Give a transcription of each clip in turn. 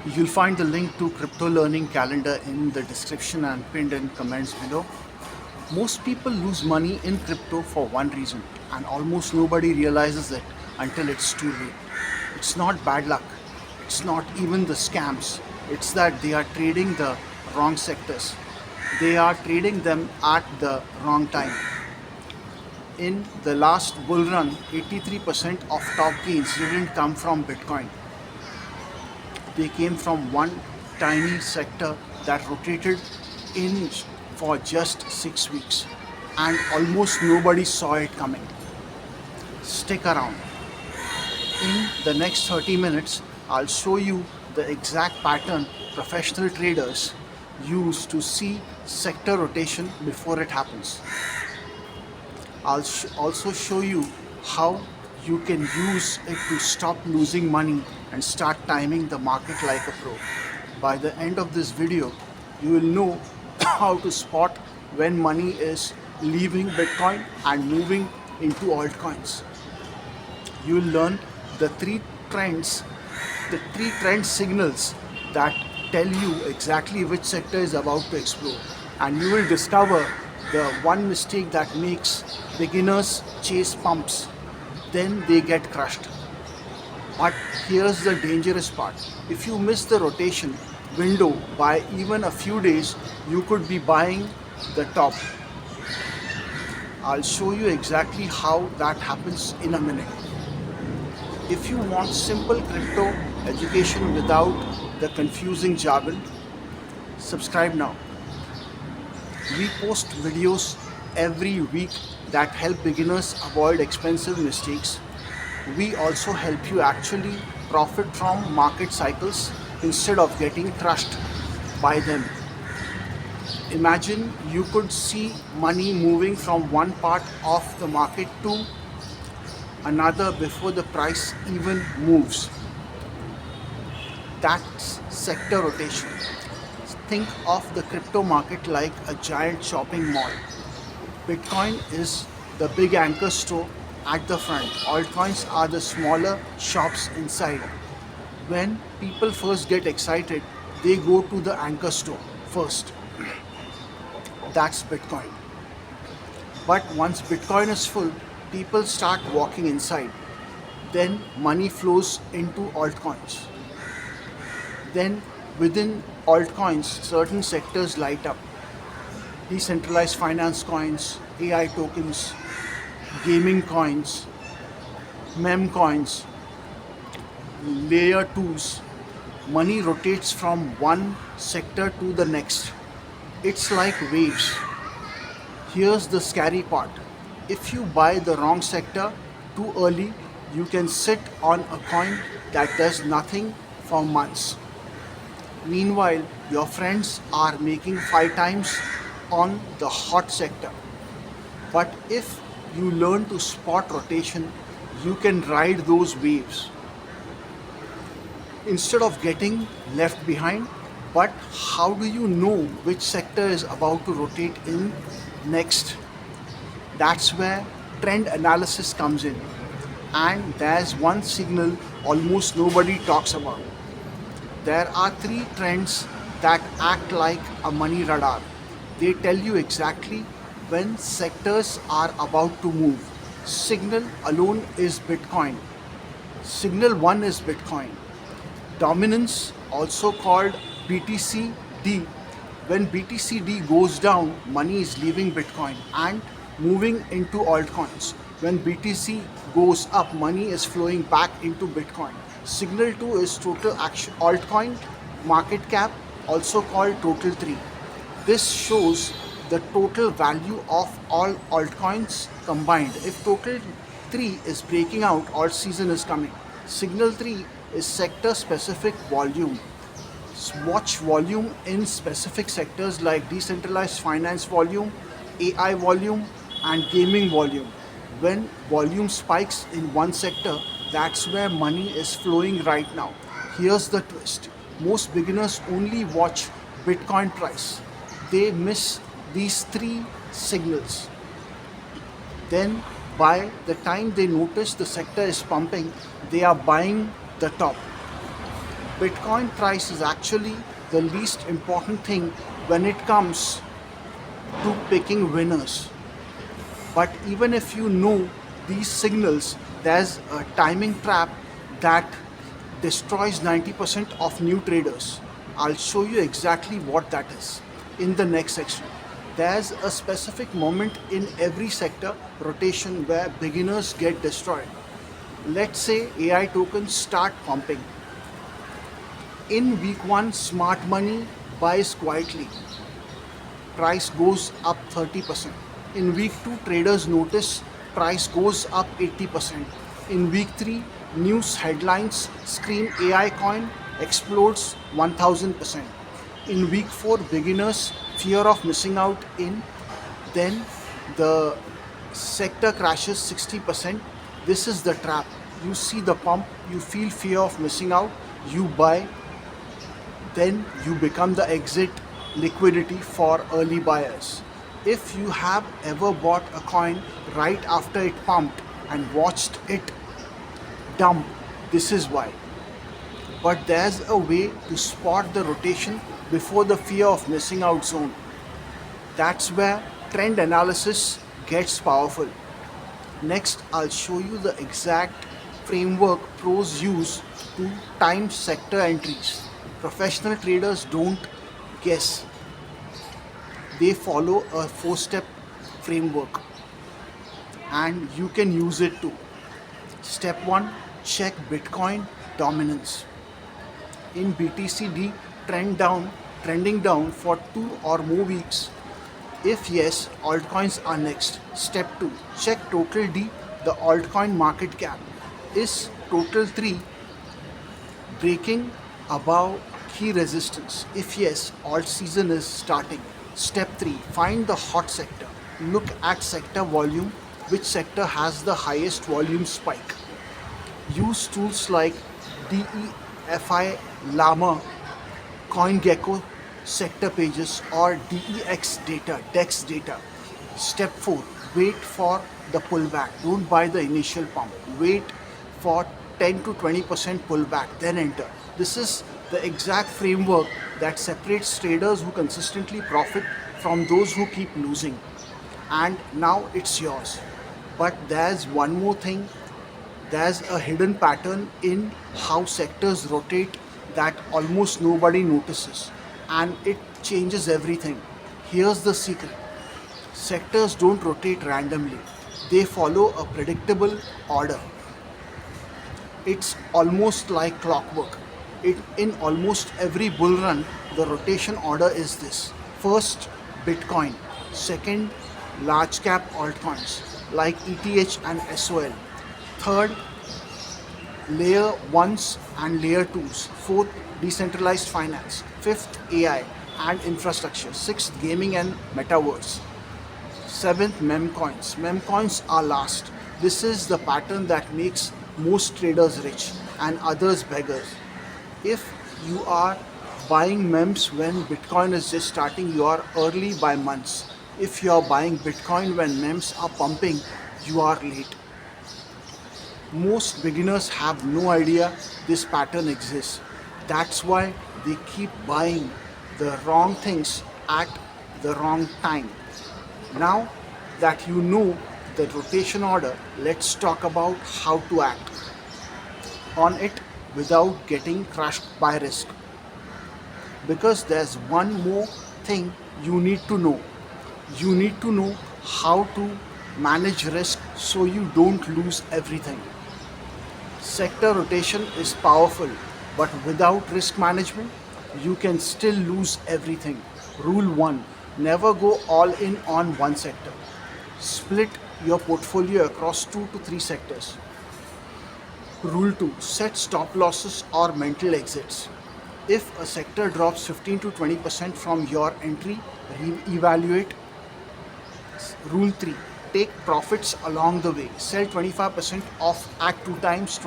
You'll find the link to crypto learning calendar in the description and pinned in comments below. Most people lose money in crypto for one reason, and almost nobody realizes it until it's too late. It's not bad luck, it's not even the scams, it's that they are trading the wrong sectors. They are trading them at the wrong time. In the last bull run, 83% of top gains didn't come from Bitcoin. They came from one tiny sector that rotated in for just 6 weeks, and almost nobody saw it coming. Stick around. In the next 30 minutes, I'll show you the exact pattern professional traders use to see sector rotation before it happens. I'll also show you how you can use it to stop losing money and start timing the market like a pro. By the end of this video, you will know how to spot when money is leaving Bitcoin and moving into altcoins. You will learn the trends, the three trend signals that tell you exactly which sector is about to explode. And you will discover the one mistake that makes beginners chase pumps, then they get crushed. But here's the dangerous part. If you miss the rotation window by even a few days, you could be buying the top. I'll show you exactly how that happens in a minute. If you want simple crypto education without the confusing jargon, subscribe now. We post videos every week that help beginners avoid expensive mistakes. We also help you actually profit from market cycles instead of getting crushed by them. Imagine you could see money moving from one part of the market to another before the price even moves. That's sector rotation. Think of the crypto market like a giant shopping mall. Bitcoin is the big anchor store at the front. Altcoins are the smaller shops inside. When people first get excited, they go to the anchor store first. That's Bitcoin. But once Bitcoin is full, people start walking inside. Then money flows into altcoins. Then within altcoins, certain sectors light up. Decentralized finance coins, AI tokens, gaming coins, meme coins, layer 2s. Money rotates from one sector to the next. It's like waves. Here's the scary part. If you buy the wrong sector too early, you can sit on a coin that does nothing for months. Meanwhile, your friends are making 5 times on the hot sector. But if you learn to spot rotation, you can ride those waves instead of getting left behind. But how do you know which sector is about to rotate in next? That's where trend analysis comes in. And there's one signal almost nobody talks about. There are three trends that act like a money radar. They tell you exactly when sectors are about to move. Signal alone is Bitcoin. Signal 1 is Bitcoin. Dominance, also called BTCD. When BTCD goes down, money is leaving Bitcoin and moving into altcoins. When BTC goes up, money is flowing back into Bitcoin. Signal 2 is total altcoin market cap, also called total 3. This shows the total value of all altcoins combined. If total 3 is breaking out, alt season is coming. Signal 3 is sector specific volume. Watch volume in specific sectors like decentralized finance volume, AI volume, and gaming volume. When volume spikes in one sector, that's where money is flowing right now. Here's the twist. Most beginners only watch Bitcoin price. They miss these three signals. Then by the time they notice the sector is pumping, they are buying the top. Bitcoin price is actually the least important thing when it comes to picking winners. But even if you know these signals, there's a timing trap that destroys 90% of new traders. I'll show you exactly what that is in the next section. There's a specific moment in every sector rotation where beginners get destroyed. Let's say AI tokens start pumping. In week 1, smart money buys quietly, price goes up 30%. In week 2, traders notice price goes up 80%. In week 3, news headlines scream AI coin explodes 1000%. In week 4, beginners fear of missing out in, then the sector crashes 60%. This is the trap. You see the pump, you feel fear of missing out, you buy, then you become the exit liquidity for early buyers. If you have ever bought a coin right after it pumped and watched it dump, this is why. But there's a way to spot the rotation before the fear of missing out zone. That's where trend analysis gets powerful. Next, I'll show you the exact framework pros use to time sector entries. Professional traders don't guess, they follow a 4 step framework and you can use it too. Step 1, check Bitcoin dominance. In BTCD trending down for 2 or more weeks. If yes, altcoins are next. Step 2, check total D, the altcoin market cap. Is total 3 breaking above key resistance? If yes, alt season is starting. Step 3, find the hot sector. Look at sector volume. Which sector has the highest volume spike? Use tools like DeFi Llama, CoinGecko sector pages or DEX data. Step 4, wait for the pullback. Don't buy the initial pump. Wait for 10 to 20% pullback, then enter. This is the exact framework that separates traders who consistently profit from those who keep losing. And now it's yours. But there's one more thing. There's a hidden pattern in how sectors rotate that almost nobody notices, and it changes everything. Here's the secret: sectors don't rotate randomly, they follow a predictable order. It's almost like clockwork. In almost every bull run, the rotation order is this: first, Bitcoin; second, large cap altcoins like ETH and SOL; third, layer 1s and layer 2s; fourth, decentralized finance; fifth, AI and infrastructure; sixth, gaming and metaverse; seventh, meme coins. Meme coins are last. This is the pattern that makes most traders rich and others beggars. If you are buying memes when Bitcoin is just starting, you are early by months. If you are buying Bitcoin when memes are pumping, you are late. Most beginners have no idea this pattern exists. That's why they keep buying the wrong things at the wrong time. Now that you know the rotation order, let's talk about how to act on it without getting crushed by risk. Because there's one more thing you need to know. You need to know how to manage risk so you don't lose everything. Sector rotation is powerful, but without risk management, you can still lose everything. Rule 1, never go all in on one sector. Split your portfolio across 2 to 3 sectors. Rule 2, set stop losses or mental exits. If a sector drops 15 to 20% from your entry, re-evaluate. Rule 3, take profits along the way. Sell 25% off at 2 times,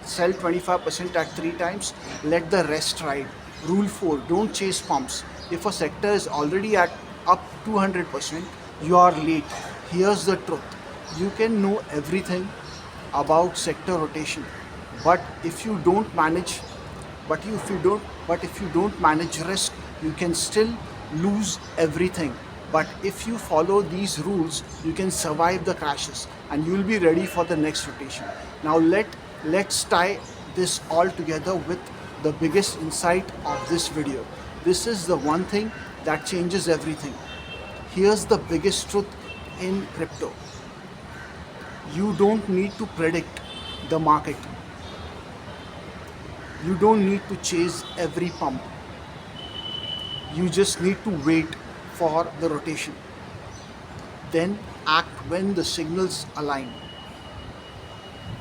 sell 25% at 3 times, let the rest ride. Rule 4, don't chase pumps. If a sector is already at up 200%, you are late. Here's the truth. You can know everything about sector rotation, but if you don't manage But if you don't manage risk, you can still lose everything. But if you follow these rules, you can survive the crashes and you will be ready for the next rotation. Now let's tie this all together with the biggest insight of this video. This is the one thing that changes everything. Here's the biggest truth in crypto. You don't need to predict the market. You don't need to chase every pump. You just need to wait for the rotation. Then act when the signals align.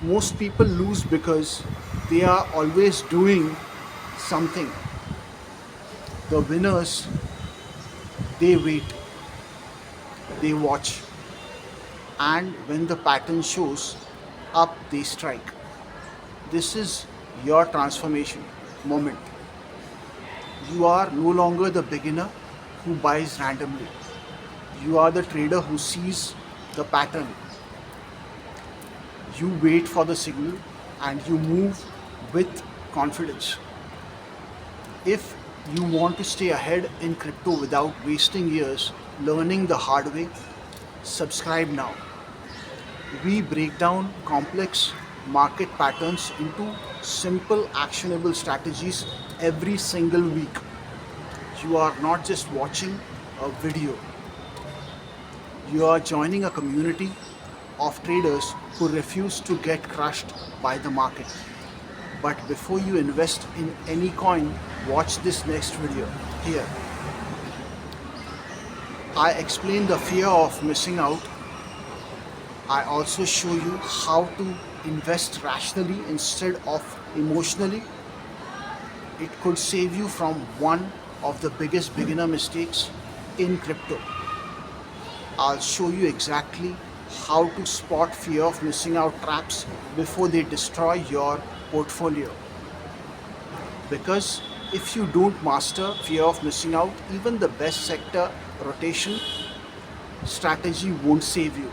Most people lose because they are always doing something. The winners, they wait, they watch, and when the pattern shows up, they strike. This is your transformation moment. You are no longer the beginner who buys randomly. You are the trader who sees the pattern. You wait for the signal and you move with confidence. If you want to stay ahead in crypto without wasting years learning the hard way, subscribe now. We break down complex market patterns into simple, actionable strategies every single week. You are not just watching a video, you are joining a community of traders who refuse to get crushed by the market. But before you invest in any coin, watch this next video. Here, I explain the fear of missing out. I also show you how to invest rationally instead of emotionally. It could save you from one of the biggest beginner mistakes in crypto. I'll show you exactly how to spot fear of missing out traps before they destroy your portfolio. Because if you don't master fear of missing out, even the best sector rotation strategy won't save you.